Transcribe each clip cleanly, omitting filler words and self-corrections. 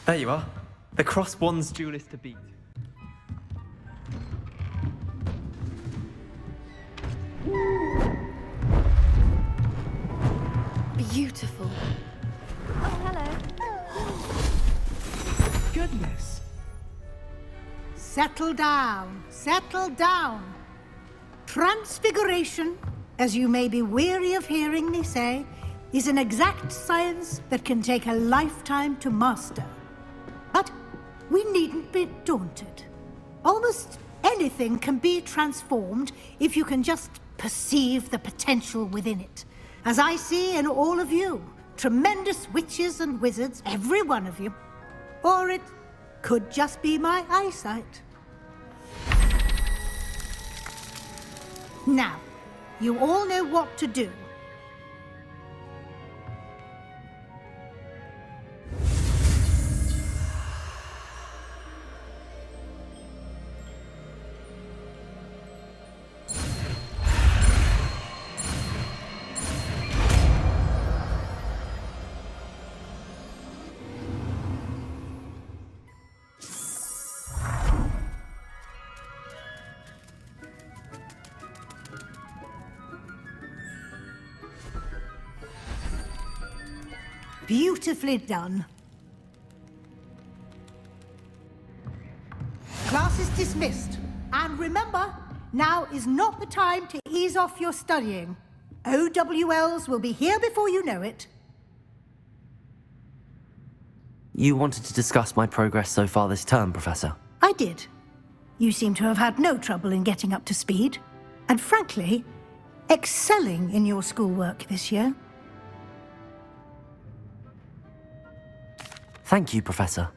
There you are. The cross wands duelist to beat. Beautiful. Oh, hello. Goodness. Settle down. Settle down. Transfiguration, as you may be weary of hearing me say, is an exact science that can take a lifetime to master. But we needn't be daunted. Almost anything can be transformed if you can just perceive the potential within it. As I see in all of you, tremendous witches and wizards, every one of you. Or it could just be my eyesight. Now, you all know what to do. Beautifully done. Class is dismissed. And remember, now is not the time to ease off your studying. OWLs will be here before you know it. You wanted to discuss my progress so far this term, Professor? I did. You seem to have had no trouble in getting up to speed. And frankly, excelling in your schoolwork this year. Thank you, Professor.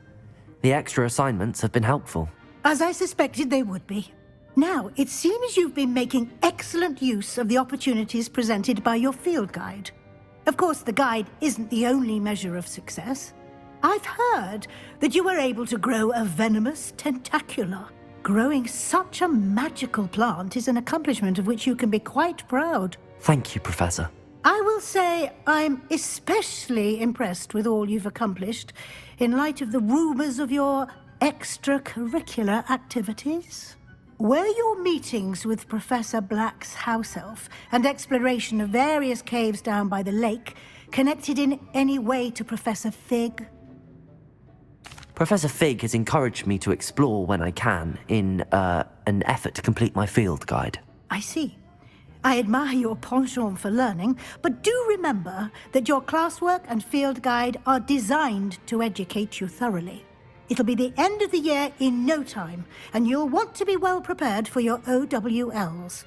The extra assignments have been helpful. As I suspected they would be. Now, it seems you've been making excellent use of the opportunities presented by your field guide. Of course, the guide isn't the only measure of success. I've heard that you were able to grow a venomous tentacula. Growing such a magical plant is an accomplishment of which you can be quite proud. Thank you, Professor. I will say I'm especially impressed with all you've accomplished in light of the rumors of your extracurricular activities. Were your meetings with Professor Black's house elf and exploration of various caves down by the lake connected in any way to Professor Fig? Professor Fig has encouraged me to explore when I can in an effort to complete my field guide. I see. I admire your penchant for learning, but do remember that your classwork and field guide are designed to educate you thoroughly. It'll be the end of the year in no time, and you'll want to be well prepared for your OWLs.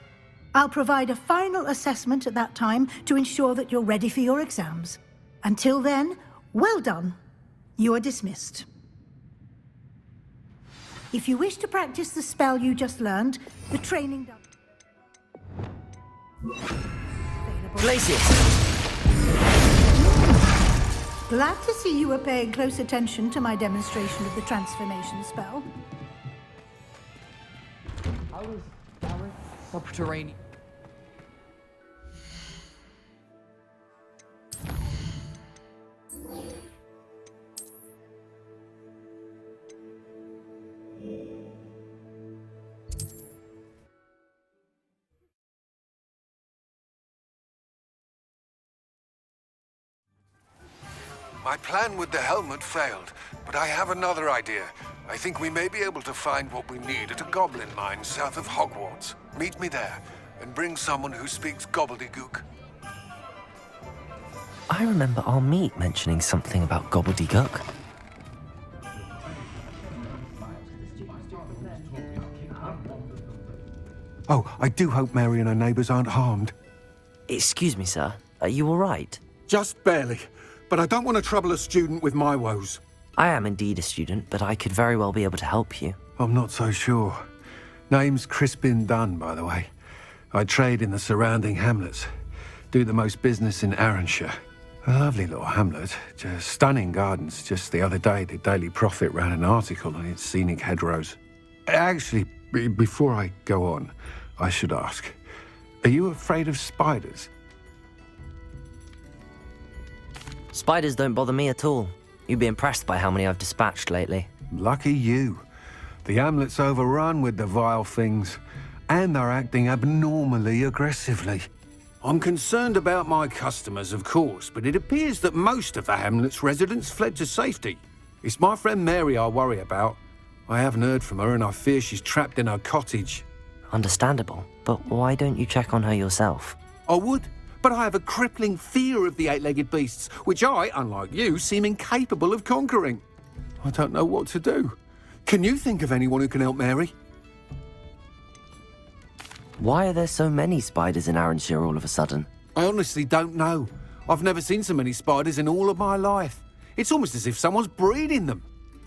I'll provide a final assessment at that time to ensure that you're ready for your exams. Until then, well done. You are dismissed. If you wish to practice the spell you just learned, the training... Glacius! Glad to see you were paying close attention to my demonstration of the transformation spell. How is Garrett subterranean? My plan with the helmet failed, but I have another idea. I think we may be able to find what we need at a goblin mine south of Hogwarts. Meet me there, and bring someone who speaks gobbledygook. I remember our meet mentioning something about gobbledygook. Oh, I do hope Mary and her neighbours aren't harmed. Excuse me, sir. Are you all right? Just barely. But I don't want to trouble a student with my woes. I am indeed a student, but I could very well be able to help you. I'm not so sure. Name's Crispin Dunn, by the way. I trade in the surrounding hamlets. Do the most business in Arranshire. A lovely little hamlet. Just stunning gardens. Just the other day, the Daily Prophet ran an article on its scenic hedgerows. Actually, before I go on, I should ask, are you afraid of spiders? Spiders don't bother me at all. You'd be impressed by how many I've dispatched lately. Lucky you. The hamlet's overrun with the vile things, and they're acting abnormally aggressively. I'm concerned about my customers, of course, but it appears that most of the hamlet's residents fled to safety. It's my friend Mary I worry about. I haven't heard from her, and I fear she's trapped in her cottage. Understandable, but why don't you check on her yourself? I would, but I have a crippling fear of the eight-legged beasts, which I, unlike you, seem incapable of conquering. I don't know what to do. Can you think of anyone who can help Mary? Why are there so many spiders in Arranshire all of a sudden? I honestly don't know. I've never seen so many spiders in all of my life. It's almost as if someone's breeding them.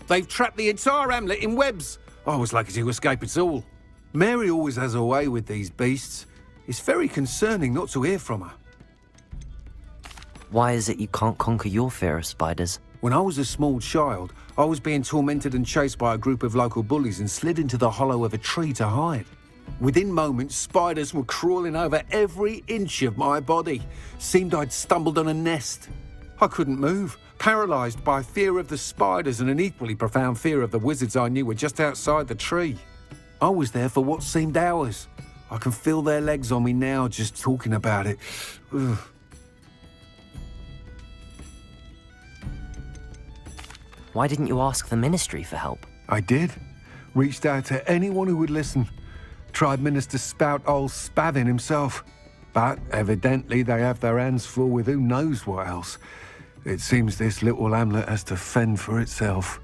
They've trapped the entire hamlet in webs. I was lucky to escape it all. Mary always has a way with these beasts. It's very concerning not to hear from her. Why is it you can't conquer your fear of spiders? When I was a small child, I was being tormented and chased by a group of local bullies and slid into the hollow of a tree to hide. Within moments, spiders were crawling over every inch of my body. Seemed I'd stumbled on a nest. I couldn't move, paralysed by fear of the spiders and an equally profound fear of the wizards I knew were just outside the tree. I was there for what seemed hours. I can feel their legs on me now just talking about it. Ugh. Why didn't you ask the ministry for help? I did. Reached out to anyone who would listen. Tried Minister Spout old Spavin himself. But evidently they have their hands full with who knows what else. It seems this little hamlet has to fend for itself.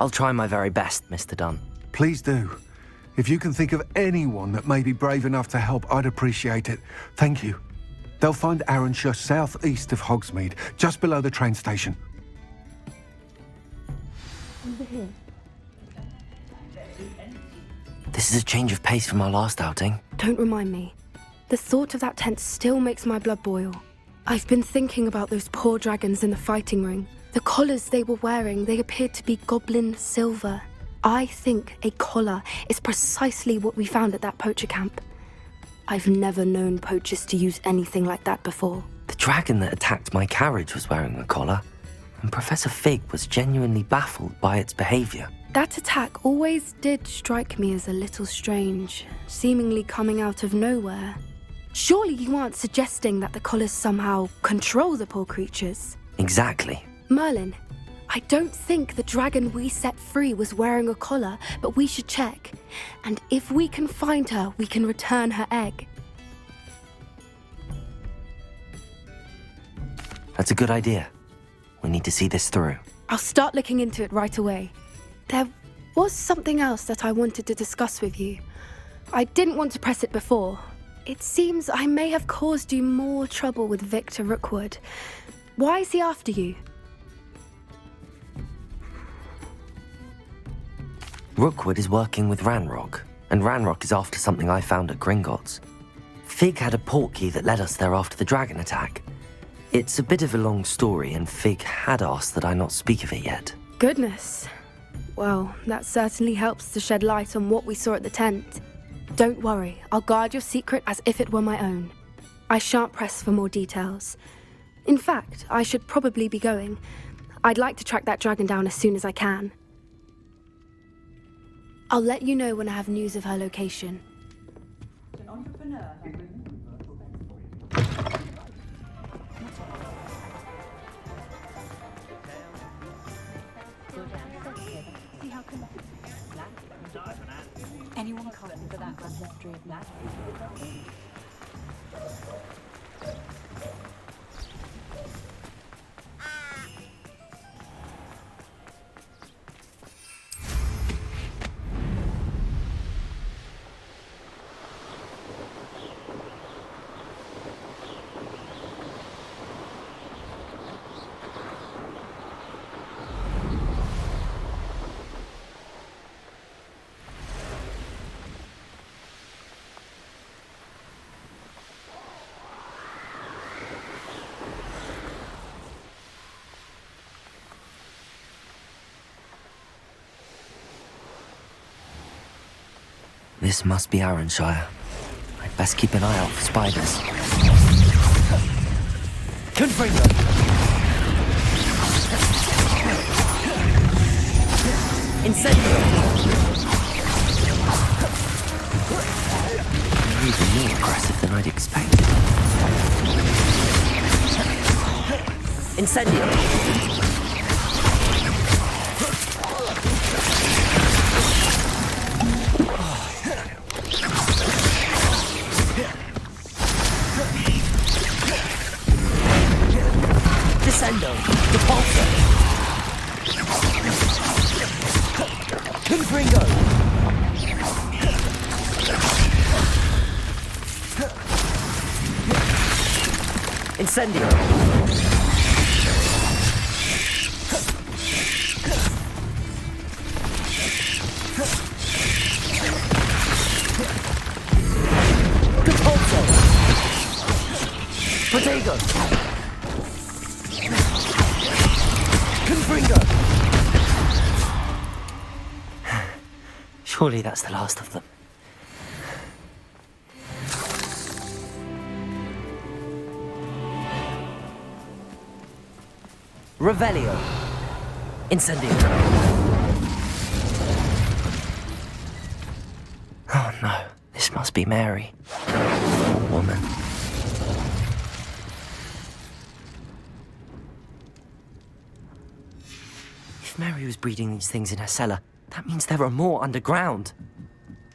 I'll try my very best, Mr. Dunn. Please do. If you can think of anyone that may be brave enough to help, I'd appreciate it. Thank you. They'll find Arranshire southeast of Hogsmeade, just below the train station. This is a change of pace from our last outing. Don't remind me. The thought of that tent still makes my blood boil. I've been thinking about those poor dragons in the fighting ring. The collars they were wearing, they appeared to be goblin silver. I think a collar is precisely what we found at that poacher camp. I've never known poachers to use anything like that before. The dragon that attacked my carriage was wearing a collar, and Professor Fig was genuinely baffled by its behaviour. That attack always did strike me as a little strange, seemingly coming out of nowhere. Surely you aren't suggesting that the collars somehow control the poor creatures? Exactly. Merlin, I don't think the dragon we set free was wearing a collar, but we should check. And if we can find her, we can return her egg. That's a good idea. We need to see this through. I'll start looking into it right away. There was something else that I wanted to discuss with you. I didn't want to press it before. It seems I may have caused you more trouble with Victor Rookwood. Why is he after you? Rookwood is working with Ranrock, and Ranrock is after something I found at Gringotts. Fig had a portkey that led us there after the dragon attack. It's a bit of a long story, and Fig had asked that I not speak of it yet. Goodness. Well, that certainly helps to shed light on what we saw at the tent. Don't worry, I'll guard your secret as if it were my own. I shan't press for more details. In fact, I should probably be going. I'd like to track that dragon down as soon as I can. I'll let you know when I have news of her location. Anyone copy for that history of magic? This must be Arranshire. I'd best keep an eye out for spiders. Confringo! Incendio! You're even more aggressive than I'd expected. Incendio! Descendo! Depulso! Confringo! Incendio! Depulso! Protego! Confringo! Surely that's the last of them. Revelio. Incendio. Oh no, this must be Mary. Poor woman. If Mary was breeding these things in her cellar, that means there are more underground.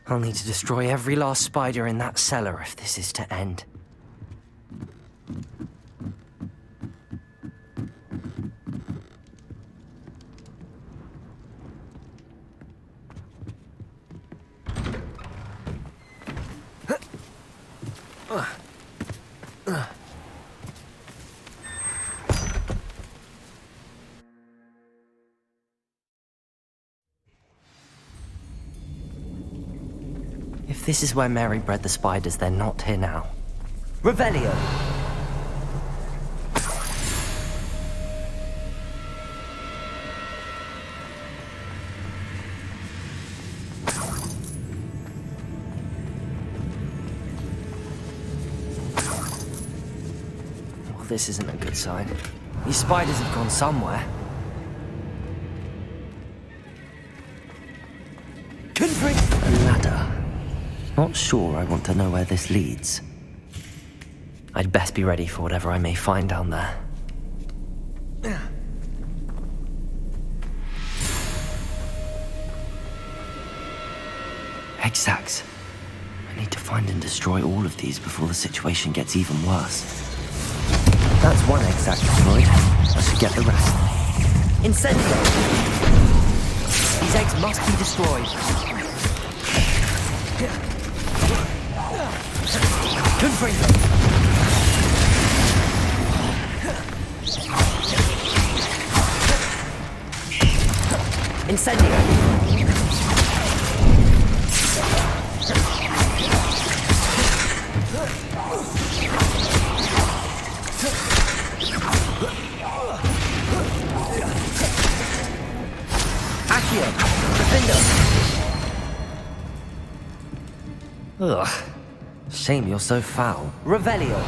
I'll need to destroy every last spider in that cellar if this is to end. If this is where Mary bred the spiders, they're not here now. Revelio! Well, this isn't a good sign. These spiders have gone somewhere. Confringo! A ladder. Not sure I want to know where this leads. I'd best be ready for whatever I may find down there. Egg sacs. I need to find and destroy all of these before the situation gets even worse. That's one egg sac destroyed. I should get the rest. Incendio! These eggs must be destroyed. Confringo! Incendio! Accio! Defendo! Ugh. Shame you're so foul. Revelio!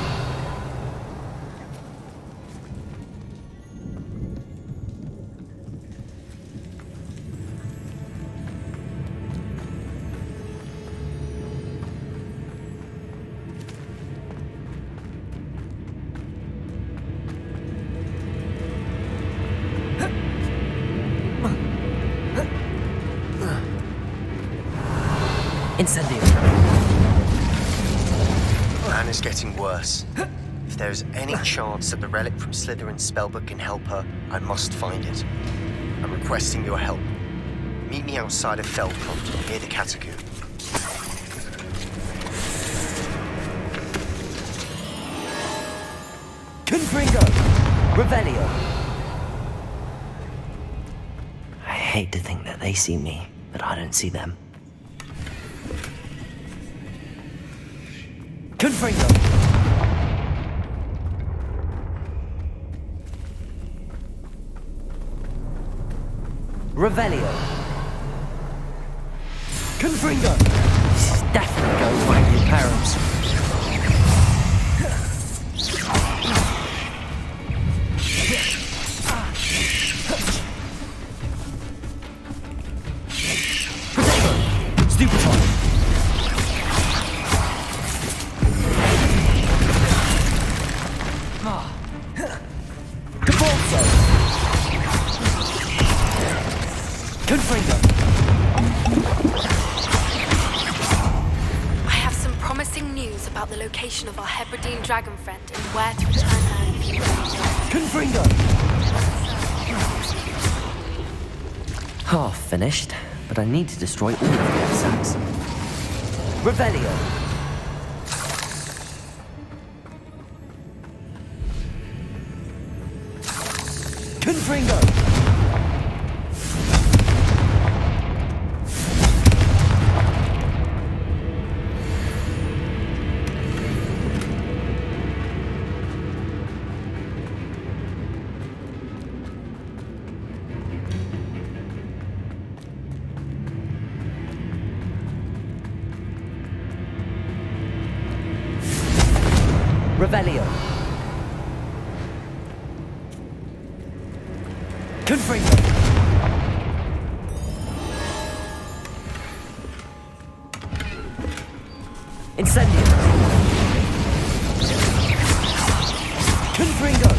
Incendio! Anne is getting worse. If there is any chance that the relic from Slytherin's spellbook can help her, I must find it. I'm requesting your help. Meet me outside of Feldcroft, near the catacomb. Confringo! Revelio! I hate to think that they see me, but I don't see them. Confringo! Revelio! Confringo! This is definitely going to end in perils. location of our Hebridean dragon friend and where to return her in future. Confringo! Half finished, but I need to destroy all of the F-Sacks. Revelio! Confringo! Revelio! Confringo! Incendio! Confringo!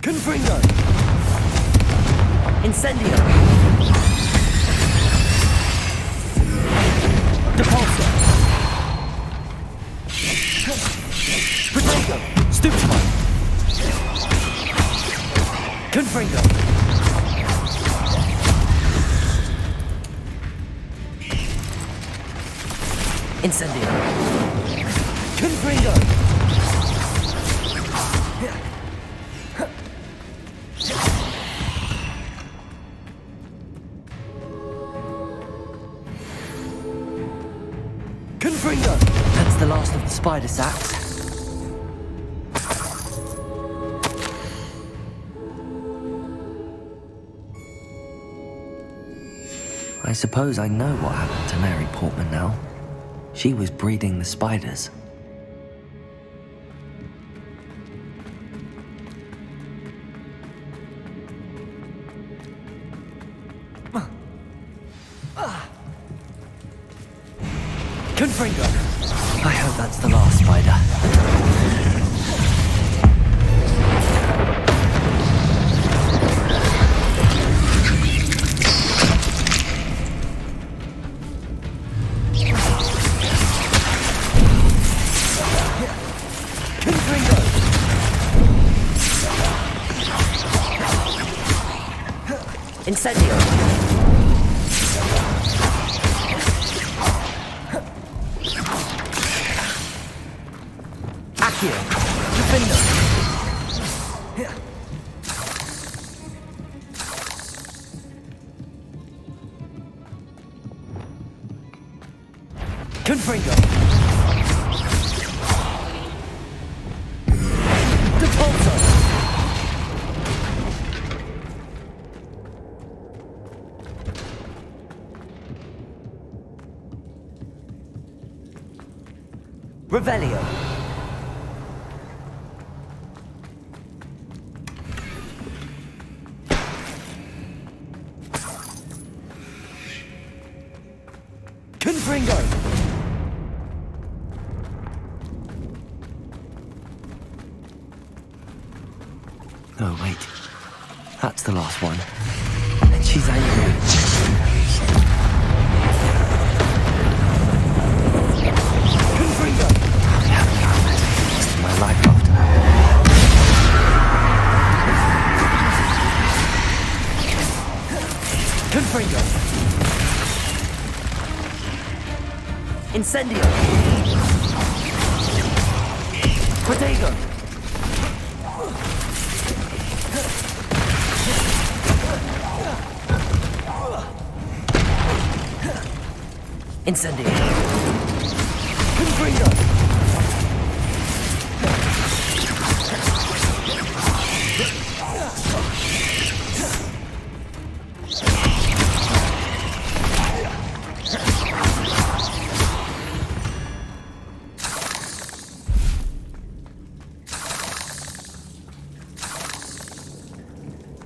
Confringo! Incendio! Depulso! Protego! Stupefy! Confringo! Incendio! Confringo! Confringo! That's the last of the spider sacks. I suppose I know what happened to Mary Portman now. She was breeding the spiders. Confringo! I hope that's the last spider. Confringo! Incendio! Accio! Defendo! Confringo! Revelio! Confringo! Oh, wait. That's the last one. And she's angry. Confringo! I'll be happy about it. Rest of my life after that. Confringo! Incendio! Protego! Incendio! Confringo!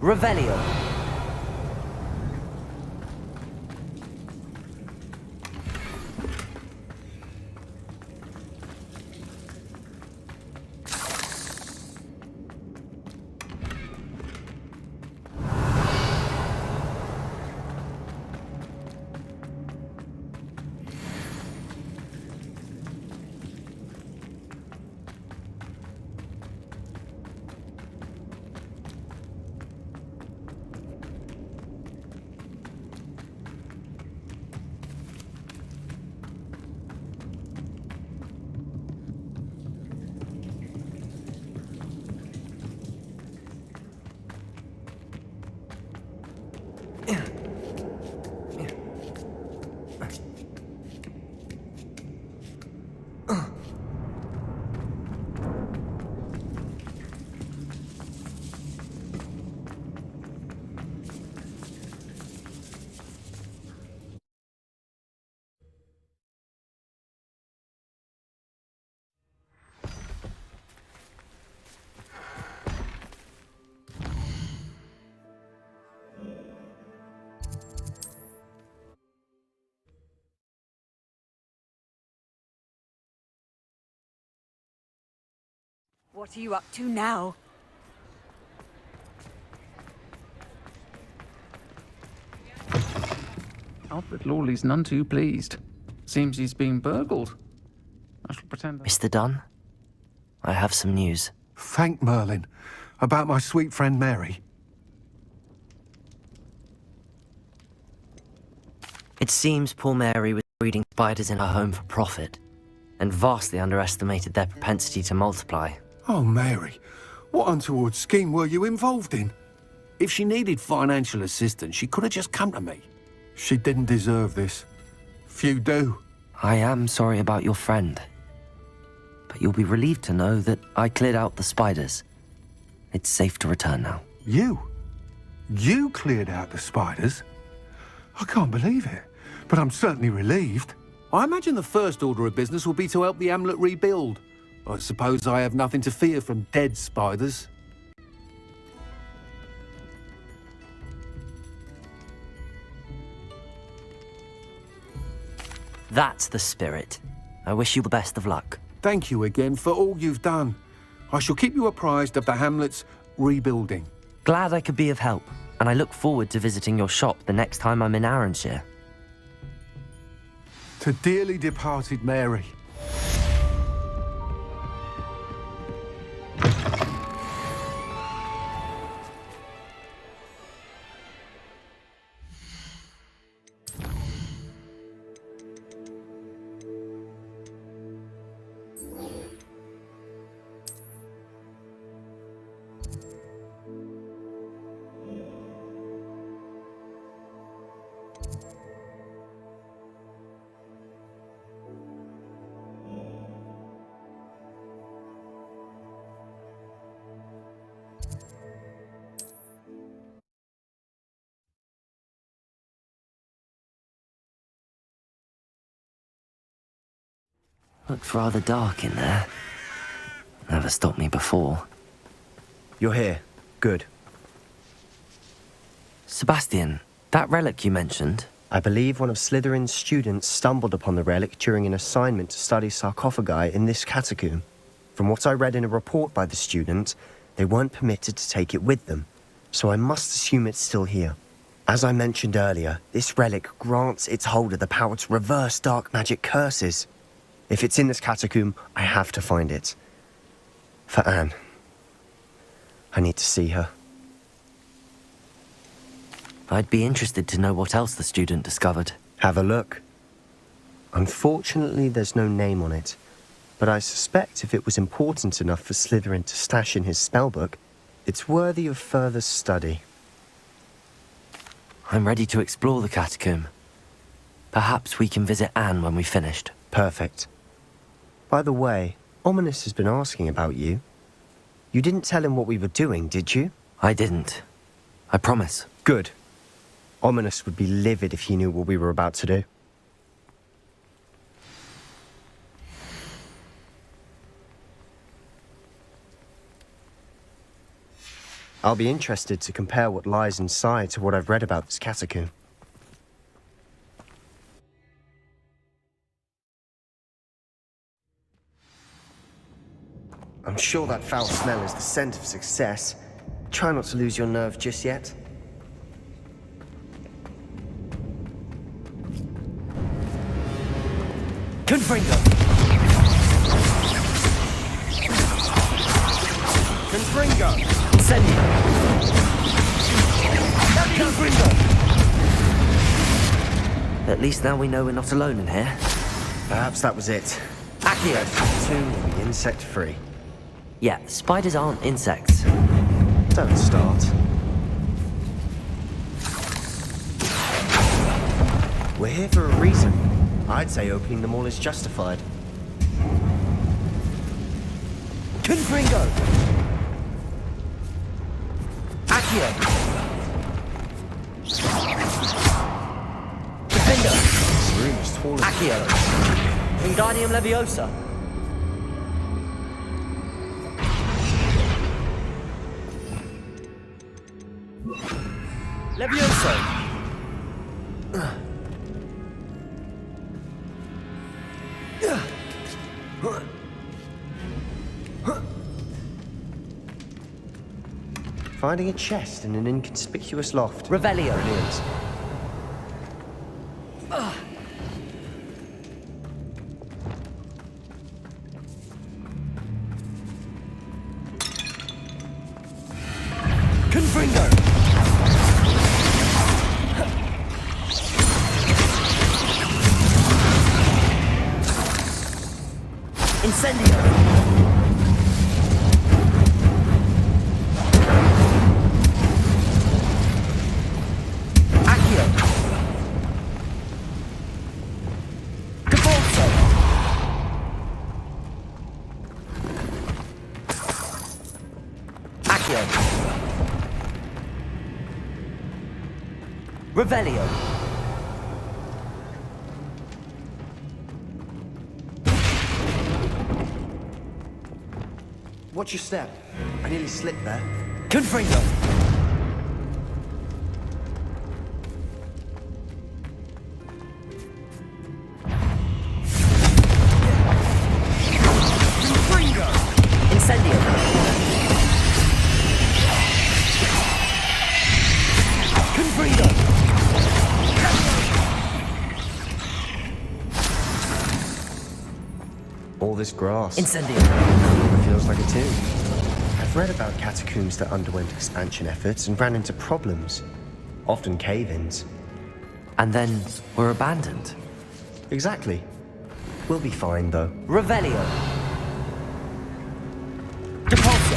Revelio! What are you up to now? Alfred Lawley's none too pleased. Seems he's been burgled. I shall pretend. Mr. Dunn, I have some news. Thank Merlin. About my sweet friend Mary. It seems poor Mary was breeding spiders in her home for profit, and vastly underestimated their propensity to multiply. Oh, Mary, what untoward scheme were you involved in? If she needed financial assistance, she could have just come to me. She didn't deserve this. Few do. I am sorry about your friend, but you'll be relieved to know that I cleared out the spiders. It's safe to return now. You? You cleared out the spiders? I can't believe it, but I'm certainly relieved. I imagine the first order of business will be to help the amulet rebuild. I suppose I have nothing to fear from dead spiders. That's the spirit. I wish you the best of luck. Thank you again for all you've done. I shall keep you apprised of the hamlet's rebuilding. Glad I could be of help, and I look forward to visiting your shop the next time I'm in Arranshire. To dearly departed Mary. Looks rather dark in there. Never stopped me before. You're here. Good. Sebastian, that relic you mentioned, I believe one of Slytherin's students stumbled upon the relic during an assignment to study sarcophagi in this catacomb. From what I read in a report by the student, they weren't permitted to take it with them, so I must assume it's still here. As I mentioned earlier, this relic grants its holder the power to reverse dark magic curses. If it's in this catacomb, I have to find it. For Anne. I need to see her. I'd be interested to know what else the student discovered. Have a look. Unfortunately, there's no name on it, but I suspect if it was important enough for Slytherin to stash in his spellbook, it's worthy of further study. I'm ready to explore the catacomb. Perhaps we can visit Anne when we've finished. Perfect. By the way, Ominous has been asking about you. You didn't tell him what we were doing, did you? I didn't. I promise. Good. Ominous would be livid if he knew what we were about to do. I'll be interested to compare what lies inside to what I've read about this catacomb. I'm sure that foul smell is the scent of success. Try not to lose your nerve just yet. Confringo! Confringo! Incendio! Confringo! At least now we know we're not alone in here. Perhaps that was it. Accio! Soon we'll be insect-free. Yeah, spiders aren't insects. Don't start. We're here for a reason. I'd say opening them all is justified. Confringo! Accio! Defender! This room is taller. Accio! Wingardium Leviosa! Levioso! Finding a chest in an inconspicuous loft. Revelio. Brilliant. Confringo! Incendio! Accio! Cabalso! Accio! Revelio! Watch your step. I nearly slipped there. Confringo! Confringo! Incendio. Confringo! All this grass. Incendio. Feels like a tomb. I've read about catacombs that underwent expansion efforts and ran into problems. Often cave-ins. And then were abandoned. Exactly. We'll be fine, though. Revelio. Depulso!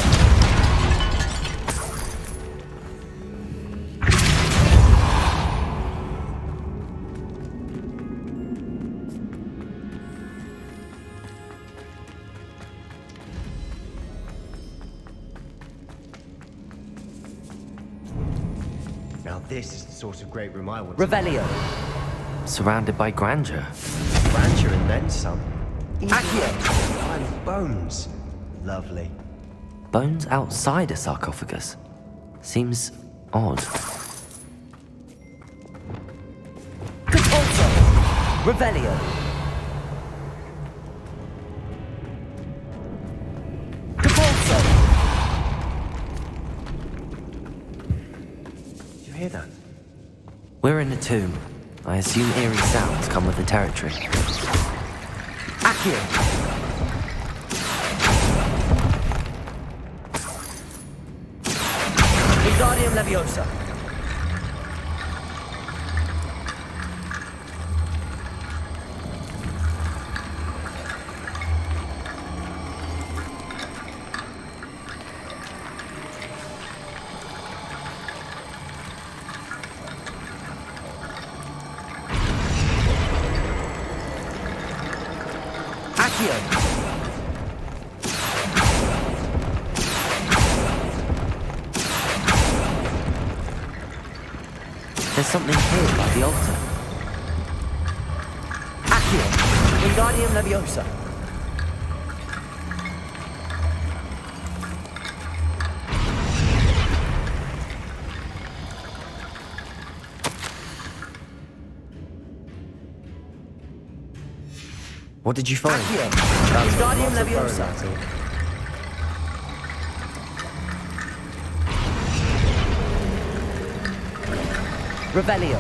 Now this is the sort of great room I want. Revelio. Surrounded by grandeur. Grandeur and then some. Accio! Find bones. Lovely. Bones outside a sarcophagus. Seems odd. Depulso! Revelio. Depulso! Did you hear that? We're in a tomb. I assume eerie sounds come with the territory. Accio! Wingardium Leviosa! Accio! There's something here by the altar. Accio! Wingardium Leviosa! What did you find? Accio! That was Wingardium lots of bone, Leviosa! that's all. Revelio.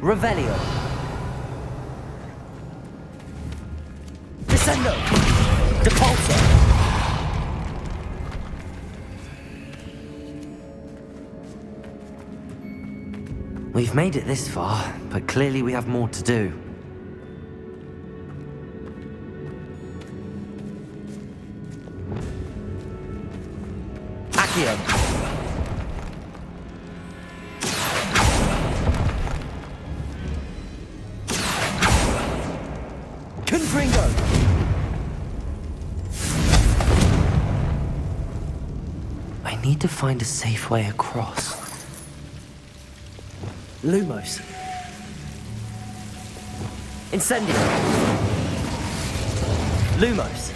Revelio. Descendo! Depulso! We've made it this far, but clearly we have more to do. Accio! Confringo! need to find a safe way across. Lumos. Incendio. Lumos.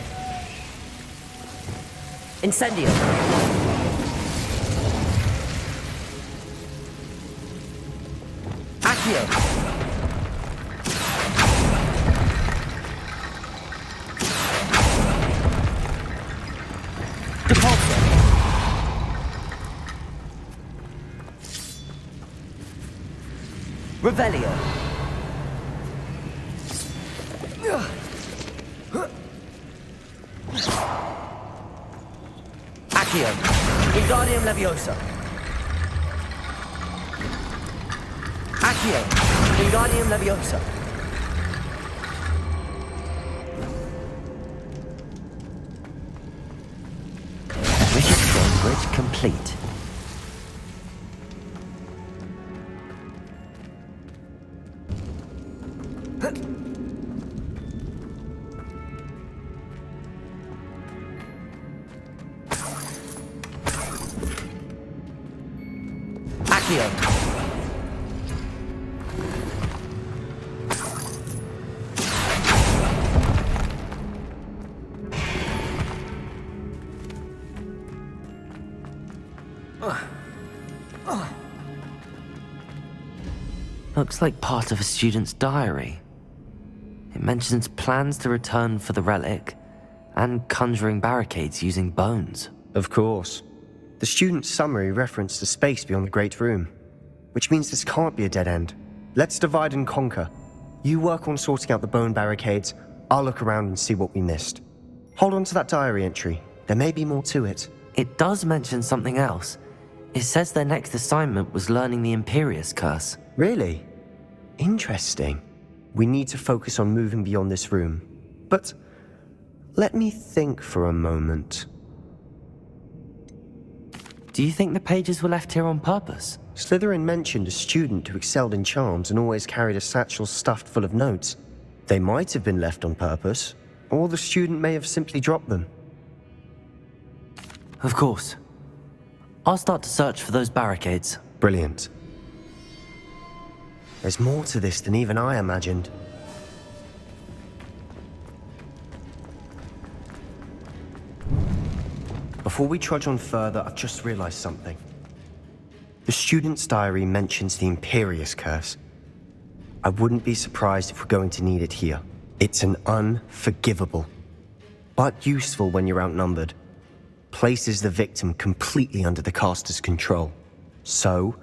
Incendio. Accio. Depulso. Revelio. Accio. Wingardium Leviosa. Accio. Wingardium Leviosa. Wicked Bridge complete. Accio. Looks like part of a student's diary. It mentions plans to return for the relic and conjuring barricades using bones. Of course. The student's summary referenced a space beyond the Great Room, which means this can't be a dead end. Let's divide and conquer. You work on sorting out the bone barricades, I'll look around and see what we missed. Hold on to that diary entry. There may be more to it. It does mention something else. It says their next assignment was learning the Imperius Curse. Really? Interesting. We need to focus on moving beyond this room. But let me think for a moment. Do you think the pages were left here on purpose? Slytherin mentioned a student who excelled in charms and always carried a satchel stuffed full of notes. They might have been left on purpose, or the student may have simply dropped them. Of course. I'll start to search for those barricades. Brilliant. There's more to this than even I imagined. Before we trudge on further, I've just realized something. The student's diary mentions the Imperius Curse. I wouldn't be surprised if we're going to need it here. It's an unforgivable, but useful when you're outnumbered. Places the victim completely under the caster's control. So,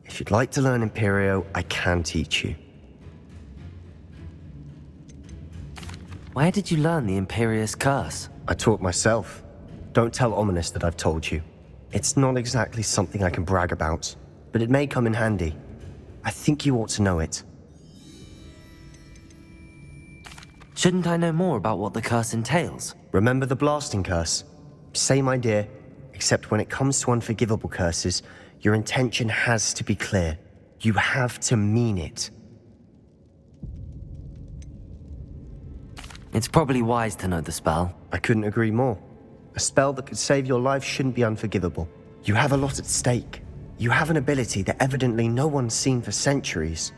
if you'd like to learn Imperio, I can teach you. Where did you learn the Imperius Curse? I taught myself. Don't tell Ominous that I've told you. It's not exactly something I can brag about, but it may come in handy. I think you ought to know it. Shouldn't I know more about what the curse entails? Remember the blasting curse? Same idea, except when it comes to unforgivable curses, your intention has to be clear. You have to mean it. It's probably wise to know the spell. I couldn't agree more. A spell that could save your life shouldn't be unforgivable. You have a lot at stake. You have an ability that evidently no one's seen for centuries.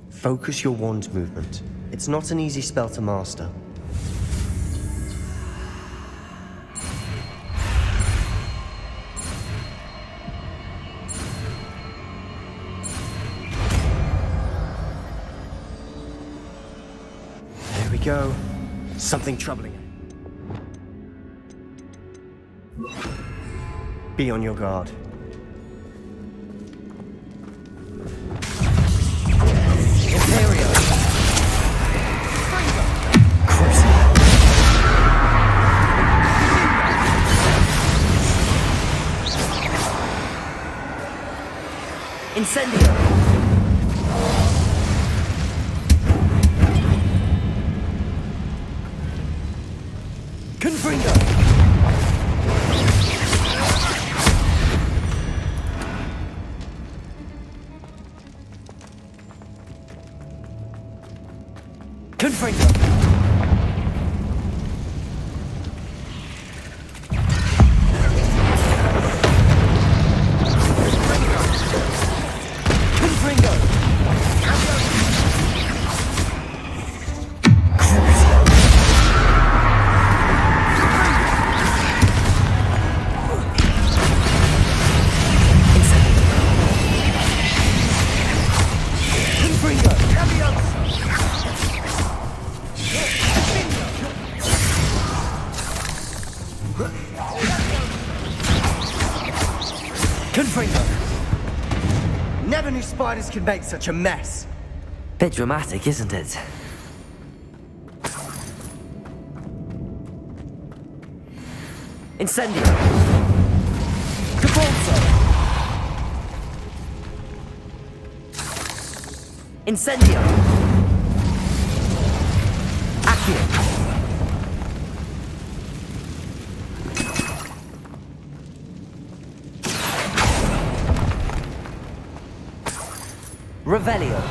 Focus your wand movement. It's not an easy spell to master. There we go. Something troubling it. Be on your guard. Imperio. Incendio. Confringo. Confringo. spiders can make such a mess. Bit dramatic, isn't it? Incendio. Capulso. Incendio. Accio. Revelio.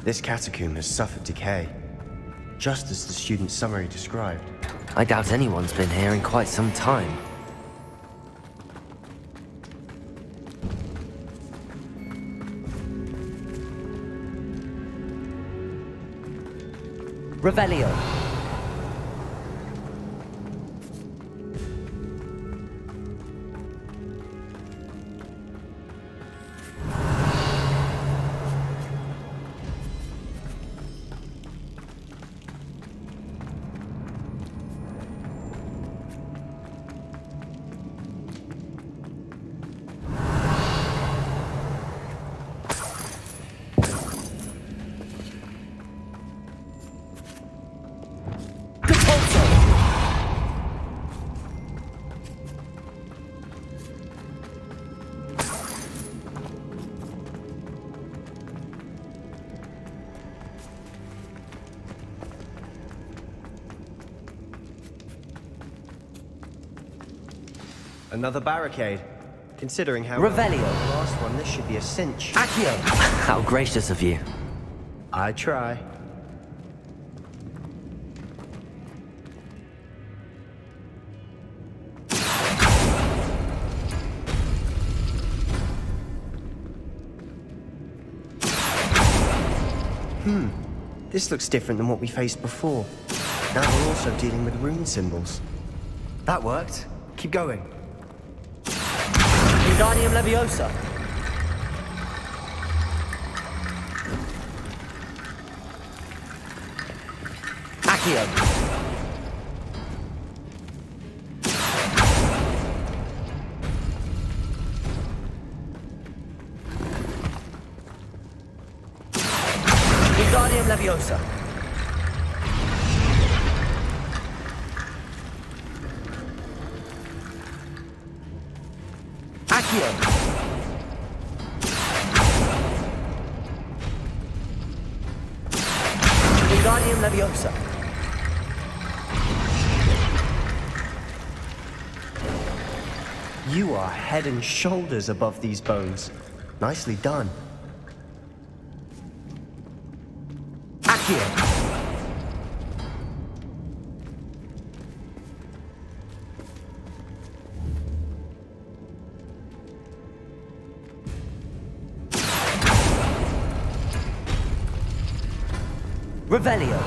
This catacomb has suffered decay, just as the student's summary described. I doubt anyone's been here in quite some time. Revelio. Another barricade. Considering how Revelio. the last one, this should be a cinch. Accio. How gracious of you. I try. This looks different than what we faced before. Now we're also dealing with rune symbols. That worked. Keep going. Wingardium Leviosa. Accio. Wingardium Leviosa. Accio. Wingardium Leviosa. You are head and shoulders above these bones. Nicely done. Accio. Revelio.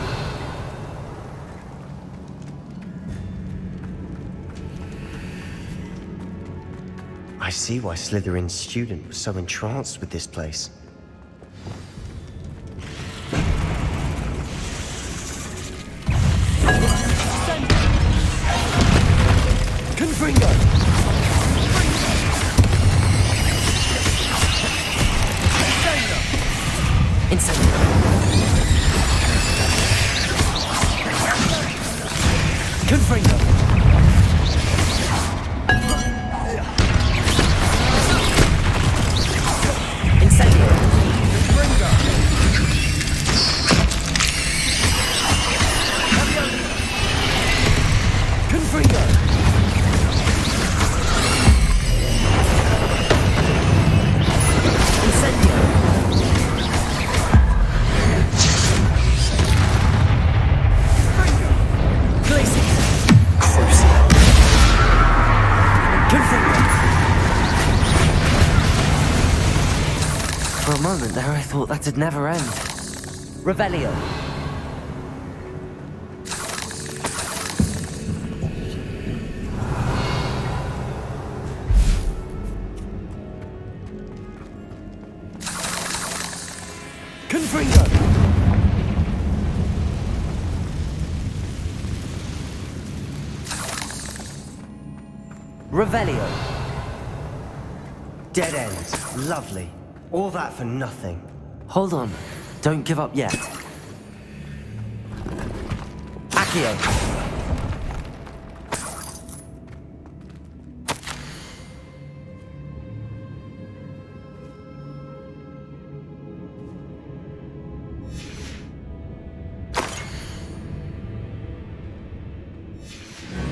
I see why Slytherin's student was so entranced with this place. Confringo. Incendio. Confringo. Incendio. Confringo. Incendio. For a moment there, I thought that'd never end. Revelio. Confringo. Revelio. Dead end. Lovely. All that for nothing. Hold on. Don't give up yet. Accio.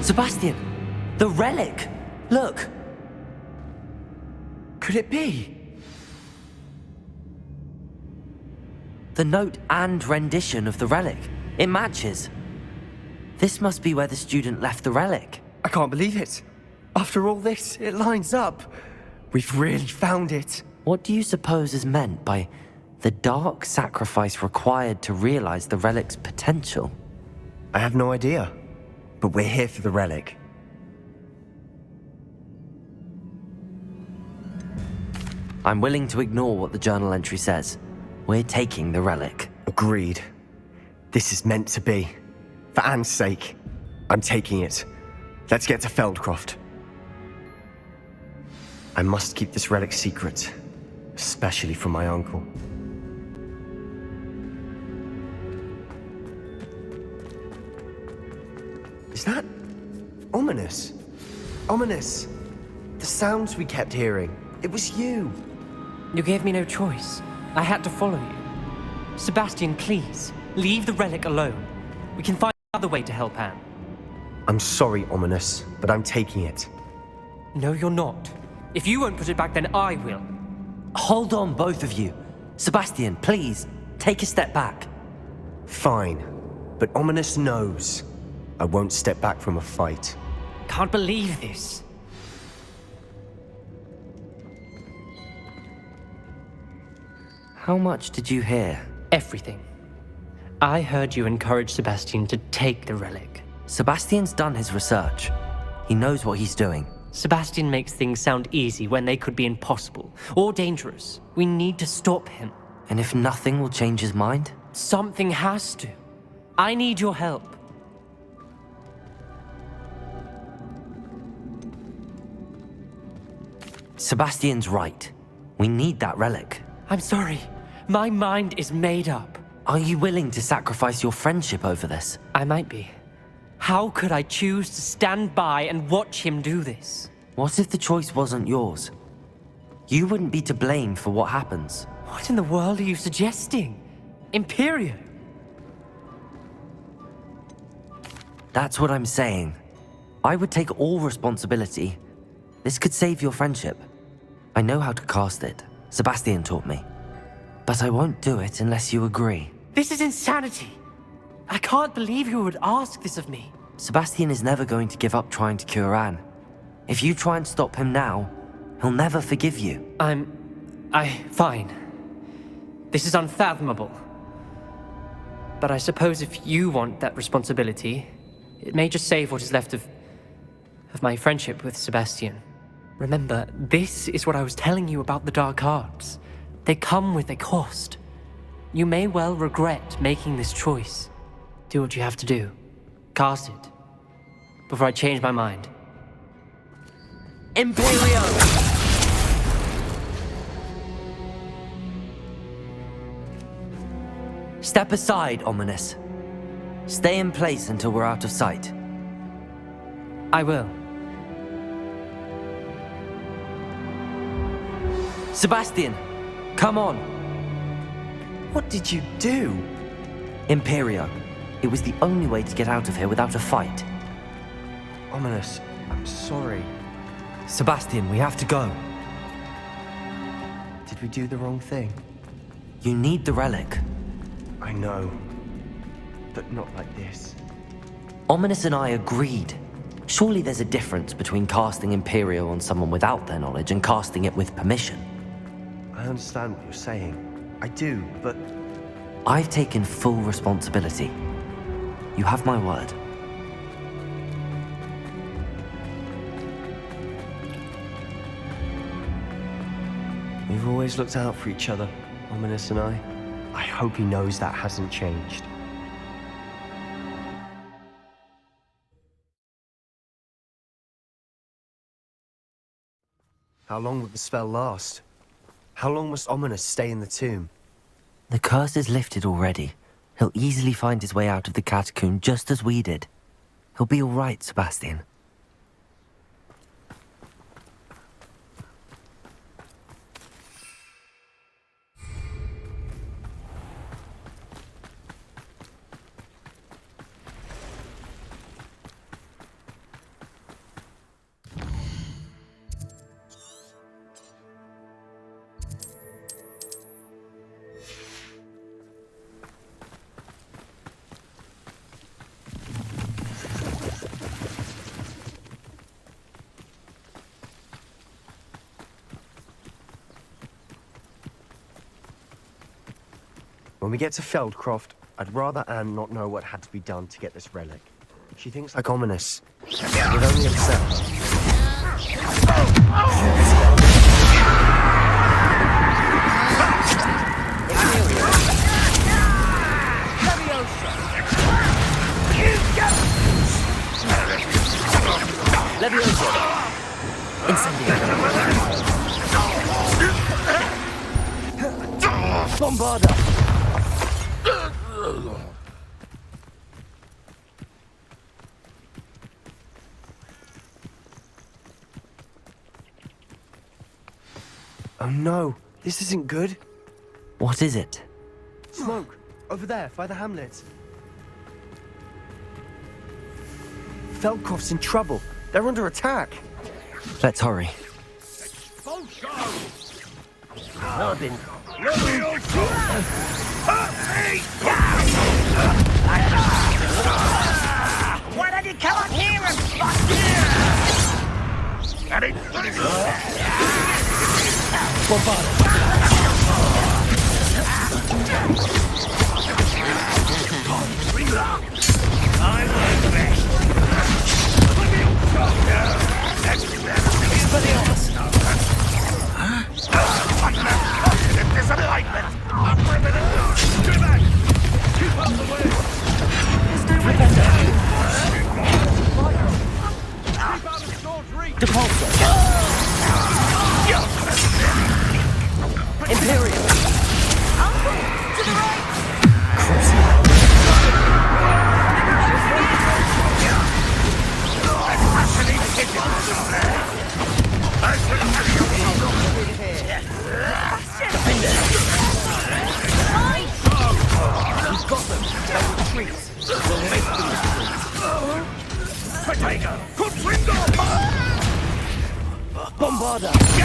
Sebastian! The relic! Look! Could it be? The note and rendition of the relic. It matches. This must be where the student left the relic. I can't believe it. After all this, it lines up. We've really found it. What do you suppose is meant by the dark sacrifice required to realize the relic's potential? I have no idea. But we're here for the relic. I'm willing to ignore what the journal entry says. We're taking the relic. Agreed. This is meant to be. For Anne's sake, I'm taking it. Let's get to Feldcroft. I must keep this relic secret, especially from my uncle. Is that ominous? Ominous. The sounds we kept hearing. It was you. You gave me no choice. I had to follow you. Sebastian, please, leave the relic alone. We can find another way to help Anne. I'm sorry, Ominous, but I'm taking it. No, you're not. If you won't put it back, then I will. Hold on, both of you. Sebastian, please, take a step back. Fine, but Ominous knows. I won't step back from a fight. Can't believe this. How much did you hear? Everything. I heard you encourage Sebastian to take the relic. Sebastian's done his research. He knows what he's doing. Sebastian makes things sound easy when they could be impossible or dangerous. We need to stop him. And if nothing will change his mind? Something has to. I need your help. Sebastian's right. We need that relic. I'm sorry. My mind is made up. Are you willing to sacrifice your friendship over this? I might be. How could I choose to stand by and watch him do this? What if the choice wasn't yours? You wouldn't be to blame for what happens. What in the world are you suggesting? Imperium? That's what I'm saying. I would take all responsibility. This could save your friendship. I know how to cast it. Sebastian taught me. But I won't do it unless you agree. This is insanity. I can't believe you would ask this of me. Sebastian is never going to give up trying to cure Anne. If you try and stop him now, he'll never forgive you. Fine. This is unfathomable. But I suppose if you want that responsibility, it may just save what is left of my friendship with Sebastian. Remember, this is what I was telling you about the dark arts. They come with a cost. You may well regret making this choice. Do what you have to do. Cast it. Before I change my mind. Imperium! Step aside, Ominous. Stay in place until we're out of sight. I will. Sebastian, come on. What did you do? Imperio. It was the only way to get out of here without a fight. Ominous, I'm sorry. Sebastian, we have to go. Did we do the wrong thing? You need the relic. I know. But not like this. Ominous and I agreed. Surely there's a difference between casting Imperio on someone without their knowledge and casting it with permission. I understand what you're saying. I do, but I've taken full responsibility. You have my word. we've always looked out for each other, Ominous and I. I hope he knows that hasn't changed. How long will the spell last? How long must Ominous stay in the tomb? The curse is lifted already. He'll easily find his way out of the catacomb just as we did. He'll be all right, Sebastian. When we get to Feldcroft, I'd rather Anne not know what had to be done to get this relic. She thinks like Ominous. It would only upset her. Leviosa! Incendiary! Bombarda! Oh no, this isn't good. What is it? Smoke! Over there, by the hamlet. Feldcroft's in trouble. They're under attack. Let's hurry. Urban. Why don't you come up here and fuck Bombarda!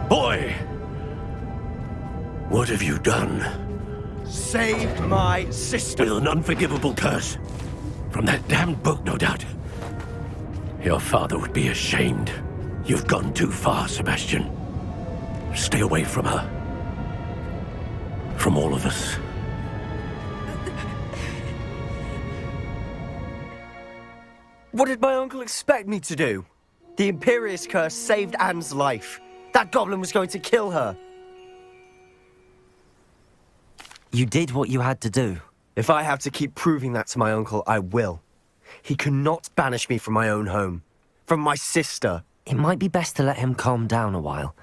Boy! What have you done? Saved my sister. With an unforgivable curse. From that damned book, no doubt. Your father would be ashamed. You've gone too far, Sebastian. Stay away from her. From all of us. What did my uncle expect me to do? The Imperious curse saved Anne's life. That goblin was going to kill her. You did what you had to do. If I have to keep proving that to my uncle, I will. He cannot banish me from my own home. From my sister. It might be best to let him calm down a while.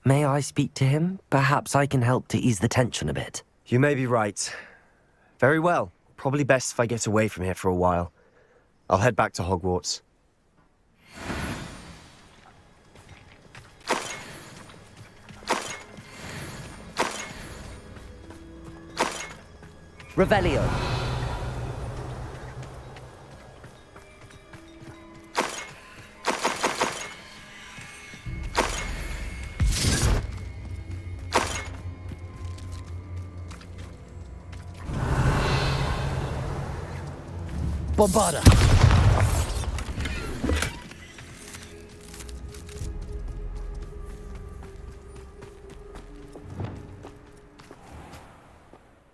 May I speak to him? Perhaps I can help to ease the tension a bit. You may be right. Very well. Probably best if I get away from here for a while. I'll head back to Hogwarts. Revelio. Bombarda.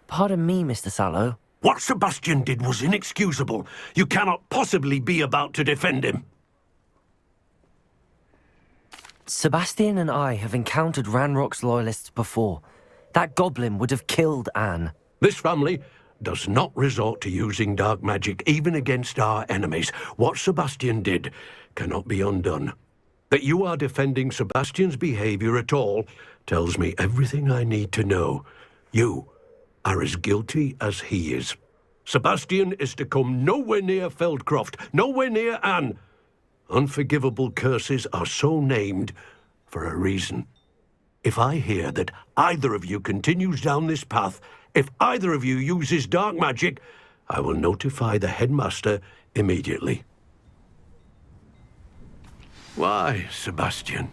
Pardon me, Mr. Sallow. What Sebastian did was inexcusable. You cannot possibly be about to defend him. Sebastian and I have encountered Ranrock's loyalists before. That goblin would have killed Anne. This family does not resort to using dark magic even against our enemies. What Sebastian did cannot be undone. That you are defending Sebastian's behavior at all tells me everything I need to know. You are as guilty as he is. Sebastian is to come nowhere near Feldcroft, nowhere near Anne. Unforgivable curses are so named for a reason. If I hear that either of you continues down this path, if either of you uses dark magic, I will notify the headmaster immediately. Why, Sebastian?